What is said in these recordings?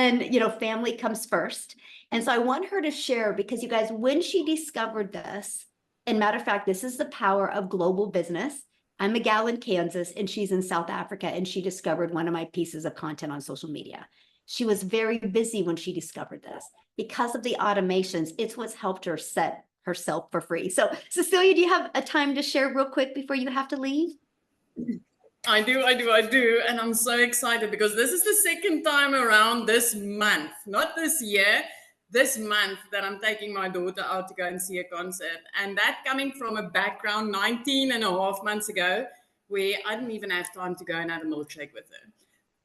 and, family comes first. And so I want her to share, because you guys, when she discovered this, and matter of fact, this is the power of global business. I'm a gal in Kansas and she's in South Africa, and she discovered one of my pieces of content on social media. She was very busy when she discovered this. Because of the automations, it's what's helped her set herself for free. So Cecilia, do you have a time to share real quick before you have to leave? I do. And I'm so excited because this is the second time around this month, not this year, this month, that I'm taking my daughter out to go and see a concert. And that coming from a background 19 and a half months ago, where I didn't even have time to go and have a milkshake with her.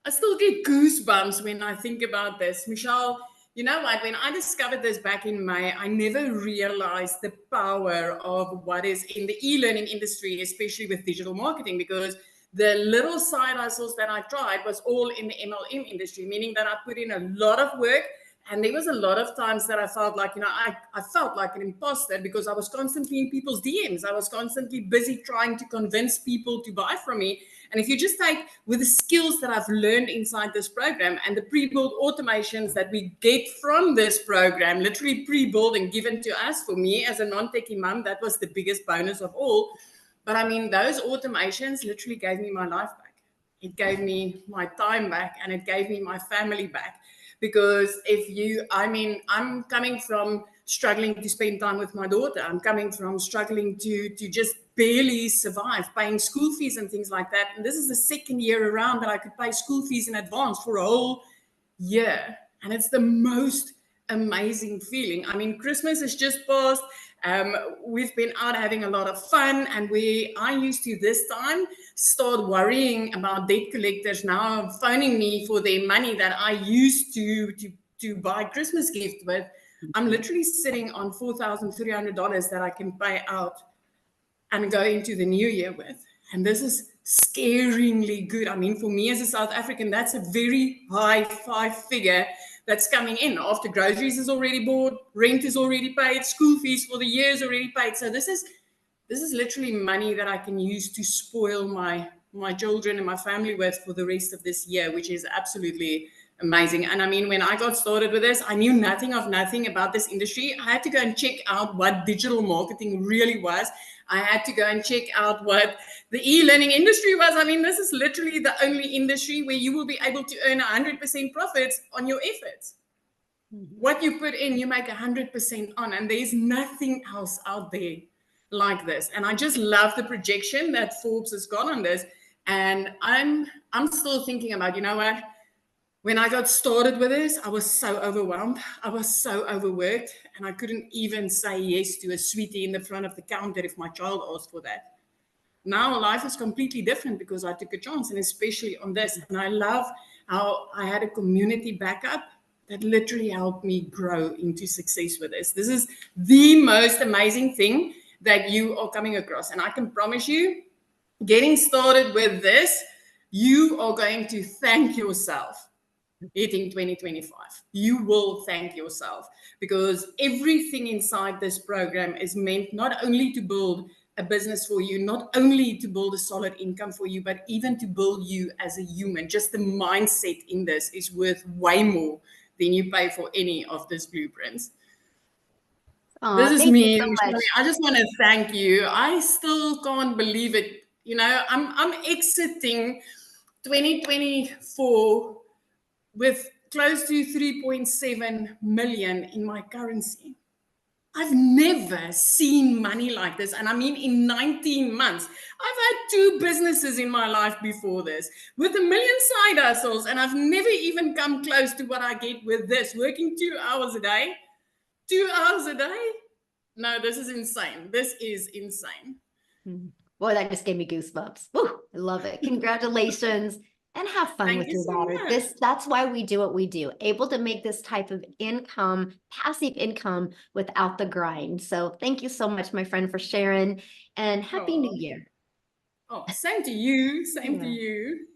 I still get goosebumps when I think about this. Michelle, you know what? When I discovered this back in May, I never realized the power of what is in the e-learning industry, especially with digital marketing, because the little side hustles that I tried was all in the MLM industry, meaning that I put in a lot of work. And there was a lot of times that I felt like, I felt like an imposter because I was constantly in people's DMs. I was constantly busy trying to convince people to buy from me. And if you just take with the skills that I've learned inside this program and the pre-built automations that we get from this program, literally pre-built and given to us, for me as a non-techie mom, that was the biggest bonus of all. But I mean, those automations literally gave me my life back. It gave me my time back, and it gave me my family back. Because I'm coming from struggling to spend time with my daughter. I'm coming from struggling to just barely survive, paying school fees and things like that. And this is the second year around that I could pay school fees in advance for a whole year. And it's the most amazing feeling. I mean, Christmas has just passed. We've been out having a lot of fun, and I used to this time start worrying about debt collectors now phoning me for their money that I used to buy Christmas gift with. I'm literally sitting on $4,300 that I can pay out and go into the new year with. And this is scaringly good. I mean, for me as a South African, that's a very high five figure that's coming in after groceries is already bought, rent is already paid, school fees for the year is already paid. So this is literally money that I can use to spoil my children and my family with for the rest of this year, which is absolutely amazing. And I mean, when I got started with this, I knew nothing about this industry. I had to go and check out what digital marketing really was. I had to go and check out what the e-learning industry was. I mean, this is literally the only industry where you will be able to earn 100% profits on your efforts. What you put in, you make 100% on, and there's nothing else out there like this. And I just love the projection that Forbes has got on this. And I'm still thinking about, you know what? When I got started with this, I was so overwhelmed. I was so overworked, and I couldn't even say yes to a sweetie in the front of the counter if my child asked for that. Now life is completely different because I took a chance, and especially on this. And I love how I had a community backup that literally helped me grow into success with this. This is the most amazing thing that you are coming across. And I can promise you, getting started with this, you are going to thank yourself. Hitting 2025, you will thank yourself, because everything inside this program is meant not only to build a business for you, not only to build a solid income for you, but even to build you as a human. Just the mindset in this is worth way more than you pay for any of these blueprints. This is me. So I just want to thank you. I still can't believe it. I'm exiting 2024 with close to 3.7 million in my currency. I've never seen money like this. And I mean, in 19 months, I've had 2 businesses in my life before this with 1 million side hustles. And I've never even come close to what I get with this, working 2 hours a day. 2 hours a day? No, this is insane. This is insane. Boy, that just gave me goosebumps. Woo, I love it. Congratulations. And have fun with your daughter. That's why we do what we do, able to make this type of income, passive income, without the grind. So thank you so much, my friend, for sharing, and Happy New Year. Oh, same to you. Same to you.